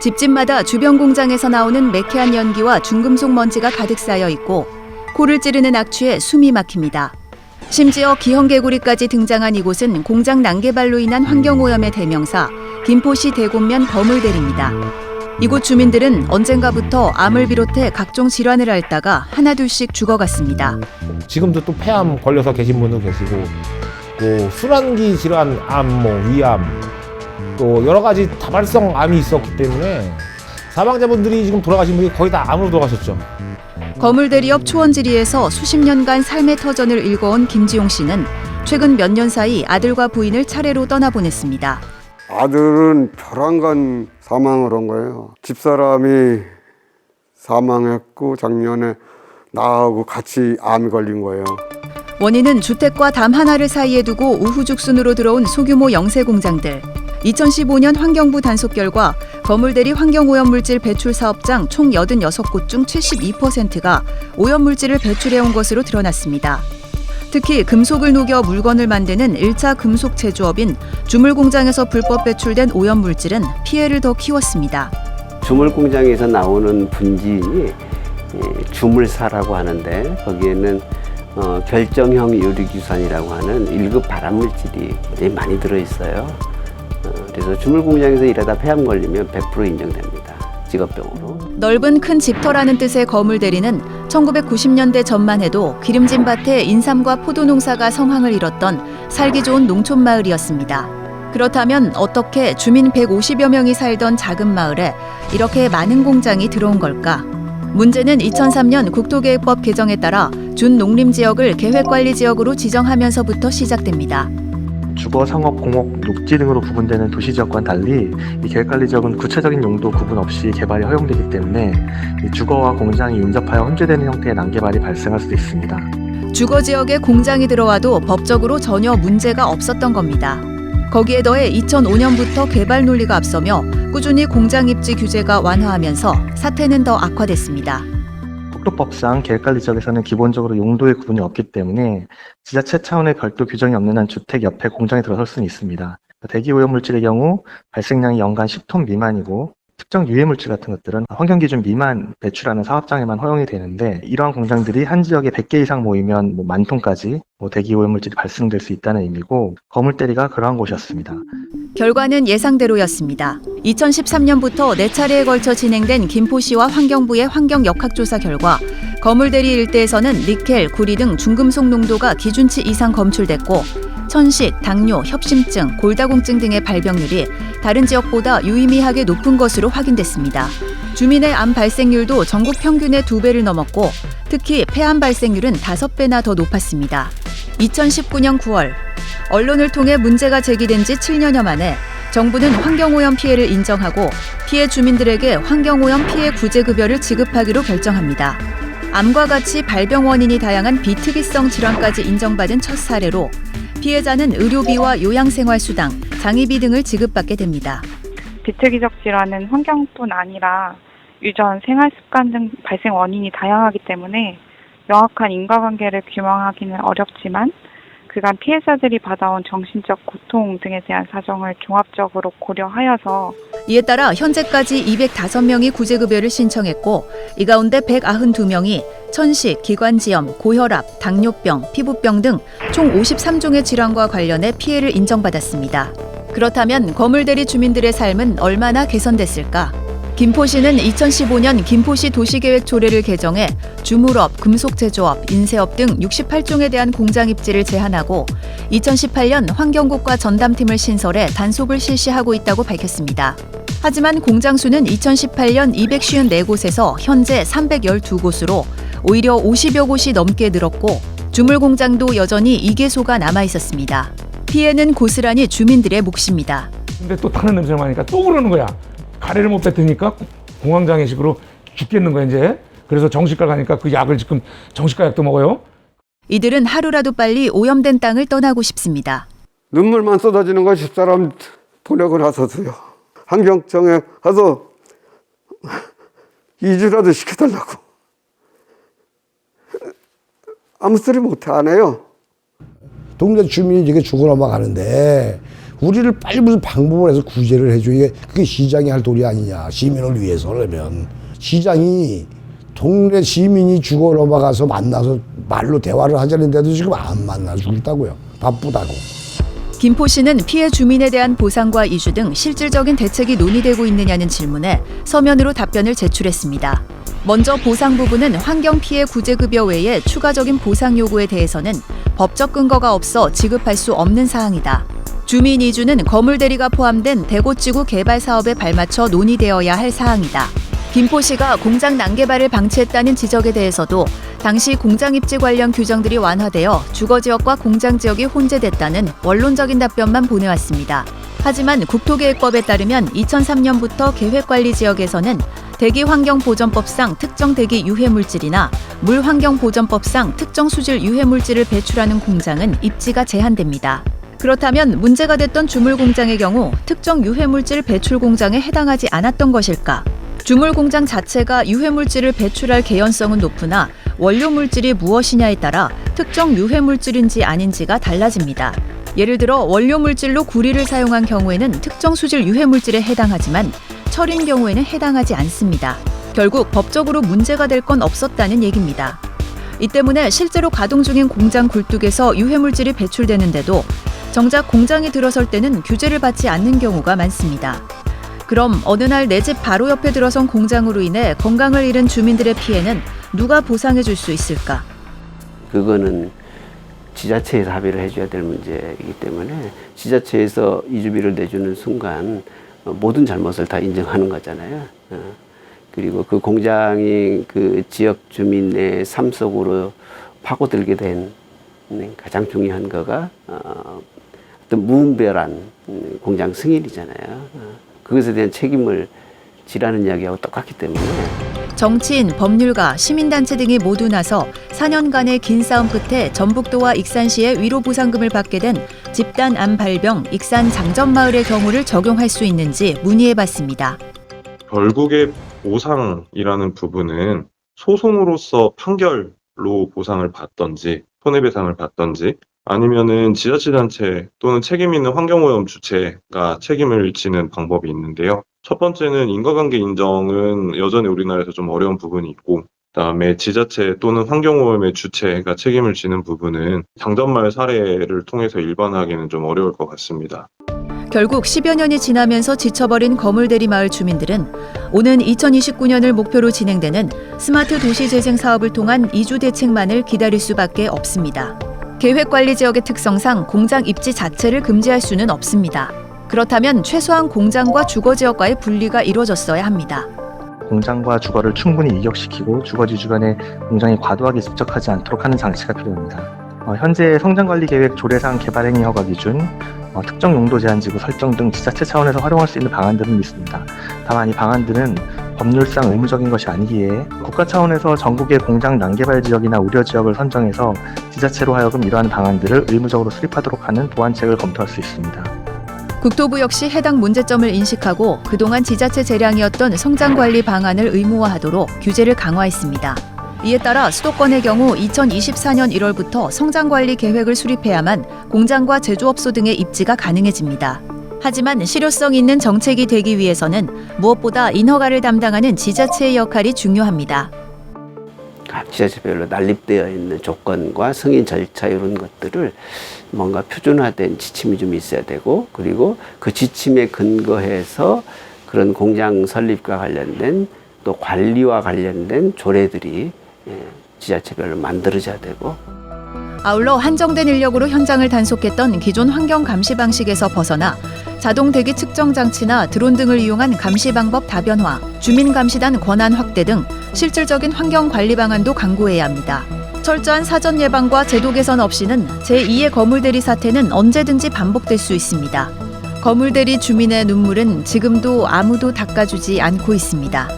집집마다 주변 공장에서 나오는 매캐한 연기와 중금속 먼지가 가득 쌓여 있고 코를 찌르는 악취에 숨이 막힙니다. 심지어 기형개구리까지 등장한 이곳은 공장 난개발로 인한 환경오염의 대명사 김포시 대곡면 거물대리입니다. 이곳 주민들은 언젠가부터 암을 비롯해 각종 질환을 앓다가 하나둘씩 죽어갔습니다. 지금도 또 폐암 걸려서 계신 분도 계시고 또 순환기 질환, 암, 위암 또 여러 가지 다발성 암이 있었기 때문에 사망자분들이 지금 돌아가신 분이 거의 다 암으로 돌아가셨죠. 거물대리 옆 초원지리에서 수십 년간 삶의 터전을 일궈온 김지용 씨는 최근 몇 년 사이 아들과 부인을 차례로 떠나보냈습니다. 아들은 벼랑간 사망을 한 거예요. 집사람이 사망했고 작년에 나하고 같이 암이 걸린 거예요. 원인은 주택과 담 하나를 사이에 두고 우후죽순으로 들어온 소규모 영세 공장들. 2015년 환경부 단속 결과 거물대리 환경오염물질 배출 사업장 총 86곳 중 72%가 오염물질을 배출해온 것으로 드러났습니다. 특히 금속을 녹여 물건을 만드는 1차 금속 제조업인 주물공장에서 불법 배출된 오염물질은 피해를 더 키웠습니다. 주물공장에서 나오는 분진이 주물사라고 하는데 거기에는 결정형 유리규산이라고 하는 1급 발암물질이 굉장히 많이 들어있어요. 그래서 주물공장에서 일하다 폐암 걸리면 100% 인정됩니다. 직업병으로. 넓은 큰 집터라는 뜻의 거물대리는 1990년대 전만 해도 기름진 밭에 인삼과 포도 농사가 성황을 이뤘던 살기 좋은 농촌 마을이었습니다. 그렇다면 어떻게 주민 150여 명이 살던 작은 마을에 이렇게 많은 공장이 들어온 걸까? 문제는 2003년 국토계획법 개정에 따라 준농림지역을 계획관리지역으로 지정하면서부터 시작됩니다. 주거, 상업, 공업, 녹지 등으로 구분되는 도시지역과는 달리 이 계획관리지역은 구체적인 용도 구분 없이 개발이 허용되기 때문에 이 주거와 공장이 인접하여 혼재되는 형태의 난개발이 발생할 수도 있습니다. 주거지역에 공장이 들어와도 법적으로 전혀 문제가 없었던 겁니다. 거기에 더해 2005년부터 개발 논리가 앞서며 꾸준히 공장 입지 규제가 완화하면서 사태는 더 악화됐습니다. 국토법상 계획관리지역에서는 기본적으로 용도의 구분이 없기 때문에 지자체 차원의 별도 규정이 없는 한 주택 옆에 공장이 들어설 수는 있습니다. 대기오염물질의 경우 발생량이 연간 10톤 미만이고 특정 유해물질 같은 것들은 환경기준 미만 배출하는 사업장에만 허용이 되는데 이러한 공장들이 한 지역에 100개 이상 모이면 10,000톤까지 대기오염물질이 발생될 수 있다는 의미고 거물대리가 그러한 곳이었습니다. 결과는 예상대로였습니다. 2013년부터 4차례에 걸쳐 진행된 김포시와 환경부의 환경역학조사 결과 거물대리 일대에서는 니켈, 구리 등 중금속 농도가 기준치 이상 검출됐고 천식, 당뇨, 협심증, 골다공증 등의 발병률이 다른 지역보다 유의미하게 높은 것으로 확인됐습니다. 주민의 암 발생률도 전국 평균의 2배를 넘었고 특히 폐암 발생률은 5배나 더 높았습니다. 2019년 9월 언론을 통해 문제가 제기된 지 7년여 만에 정부는 환경오염 피해를 인정하고 피해 주민들에게 환경오염 피해 구제급여를 지급하기로 결정합니다. 암과 같이 발병 원인이 다양한 비특이성 질환까지 인정받은 첫 사례로 피해자는 의료비와 요양생활수당, 장의비 등을 지급받게 됩니다. 비특이적 질환은 환경뿐 아니라 유전, 생활습관 등 발생 원인이 다양하기 때문에 명확한 인과관계를 규명하기는 어렵지만 그간 피해자들이 받아온 정신적 고통 등에 대한 사정을 종합적으로 고려하여서 이에 따라 현재까지 205명이 구제급여를 신청했고 이 가운데 192명이 천식, 기관지염, 고혈압, 당뇨병, 피부병 등 총 53종의 질환과 관련해 피해를 인정받았습니다. 그렇다면 거물대리 주민들의 삶은 얼마나 개선됐을까? 김포시는 2015년 김포시 도시계획 조례를 개정해 주물업, 금속제조업, 인쇄업 등 68종에 대한 공장 입지를 제한하고 2018년 환경국과 전담팀을 신설해 단속을 실시하고 있다고 밝혔습니다. 하지만 공장 수는 2018년 254곳에서 현재 312곳으로 오히려 50여 곳이 넘게 늘었고 주물공장도 여전히 2개소가 남아 있었습니다. 피해는 고스란히 주민들의 몫입니다. 근데 또 타는 냄새가 나니까 또 그러는 거야. 가래를 못 뱉으니까 공황장애식으로 죽겠는 거야 이제. 그래서 정신과 가니까 그 약을 지금 정신과 약도 먹어요. 이들은 하루라도 빨리 오염된 땅을 떠나고 싶습니다. 눈물만 쏟아지는 거 집사람 보내고 나서도요. 환경청에 가서 이주라도 시켜달라고. 아무 소리 못해 안 해요. 동네 주민이 이렇게 죽어 넘어가는데 우리를 빨리 무슨 방법을 해서 구제를 해줘. 그게 시장이 할 도리 아니냐. 시민을 위해서라면. 시장이 동네 시민이 죽어 넘어가서 만나서 말로 대화를 하자는데도 지금 안 만나주고 있다고요. 바쁘다고. 김포시는 피해 주민에 대한 보상과 이주 등 실질적인 대책이 논의되고 있느냐는 질문에 서면으로 답변을 제출했습니다. 먼저 보상 부분은 환경피해 구제급여 외에 추가적인 보상 요구에 대해서는 법적 근거가 없어 지급할 수 없는 사항이다. 주민 이주는 건물 대리가 포함된 대고지구 개발 사업에 발맞춰 논의되어야 할 사항이다. 김포시가 공장 난개발을 방치했다는 지적에 대해서도 당시 공장 입지 관련 규정들이 완화되어 주거지역과 공장지역이 혼재됐다는 원론적인 답변만 보내왔습니다. 하지만 국토계획법에 따르면 2003년부터 계획관리지역에서는 대기환경보전법상 특정 대기 유해물질이나 물환경보전법상 특정 수질 유해물질을 배출하는 공장은 입지가 제한됩니다. 그렇다면 문제가 됐던 주물공장의 경우 특정 유해물질 배출 공장에 해당하지 않았던 것일까? 주물공장 자체가 유해물질을 배출할 개연성은 높으나 원료물질이 무엇이냐에 따라 특정 유해물질인지 아닌지가 달라집니다. 예를 들어 원료물질로 구리를 사용한 경우에는 특정 수질 유해물질에 해당하지만 철인 경우에는 해당하지 않습니다. 결국 법적으로 문제가 될 건 없었다는 얘기입니다. 이 때문에 실제로 가동 중인 공장 굴뚝에서 유해물질이 배출되는데도 정작 공장이 들어설 때는 규제를 받지 않는 경우가 많습니다. 그럼 어느 날 내 집 바로 옆에 들어선 공장으로 인해 건강을 잃은 주민들의 피해는 누가 보상해 줄 수 있을까? 그거는 지자체에서 합의를 해줘야 될 문제이기 때문에 지자체에서 이주비를 내주는 순간 모든 잘못을 다 인정하는 거잖아요. 그리고 그 공장이 그 지역 주민의 삶 속으로 파고들게 된 가장 중요한 거가 어떤 무분별한 공장 승인이잖아요. 그것에 대한 책임을 지라는 이야기하고 똑같기 때문에 정치인, 법률가, 시민단체 등이 모두 나서 4년간의 긴 싸움 끝에 전북도와 익산시의 위로보상금을 받게 된 집단 암 발병 익산 장전마을의 경우를 적용할 수 있는지 문의해봤습니다. 결국에 보상이라는 부분은 소송으로서 판결로 보상을 받던지 손해배상을 받던지 아니면은 지자체단체 또는 책임 있는 환경오염 주체가 책임을 지는 방법이 있는데요. 첫 번째는 인과관계 인정은 여전히 우리나라에서 좀 어려운 부분이 있고, 그다음에 지자체 또는 환경오염의 주체가 책임을 지는 부분은 장전마을 사례를 통해서 일반화하기는 좀 어려울 것 같습니다. 결국 10여 년이 지나면서 지쳐버린 거물대리 마을 주민들은 오는 2029년을 목표로 진행되는 스마트 도시 재생 사업을 통한 이주 대책만을 기다릴 수밖에 없습니다. 계획관리지역의 특성상 공장 입지 자체를 금지할 수는 없습니다. 그렇다면 최소한 공장과 주거지역과의 분리가 이루어졌어야 합니다. 공장과 주거를 충분히 이격시키고 주거지 주변에 공장이 과도하게 집적하지 않도록 하는 장치가 필요합니다. 현재 성장관리계획 조례상 개발행위 허가 기준, 특정 용도 제한지구 설정 등 지자체 차원에서 활용할 수 있는 방안들은 있습니다. 다만 이 방안들은 법률상 의무적인 것이 아니기에 국가 차원에서 전국의 공장 난개발 지역이나 우려 지역을 선정해서 지자체로 하여금 이러한 방안들을 의무적으로 수립하도록 하는 보완책을 검토할 수 있습니다. 국토부 역시 해당 문제점을 인식하고 그동안 지자체 재량이었던 성장관리 방안을 의무화하도록 규제를 강화했습니다. 이에 따라 수도권의 경우 2024년 1월부터 성장관리 계획을 수립해야만 공장과 제조업소 등의 입지가 가능해집니다. 하지만 실효성 있는 정책이 되기 위해서는 무엇보다 인허가를 담당하는 지자체의 역할이 중요합니다. 각 지자체별로 난립되어 있는 조건과 승인 절차 이런 것들을 뭔가 표준화된 지침이 좀 있어야 되고, 그리고 그 지침에 근거해서 그런 공장 설립과 관련된 또 관리와 관련된 조례들이 지자체별로 만들어져야 되고, 아울러 한정된 인력으로 현장을 단속했던 기존 환경 감시 방식에서 벗어나 자동 대기 측정 장치나 드론 등을 이용한 감시 방법 다변화, 주민 감시단 권한 확대 등 실질적인 환경 관리 방안도 강구해야 합니다. 철저한 사전 예방과 제도 개선 없이는 제2의 거물대리 사태는 언제든지 반복될 수 있습니다. 거물대리 주민의 눈물은 지금도 아무도 닦아주지 않고 있습니다.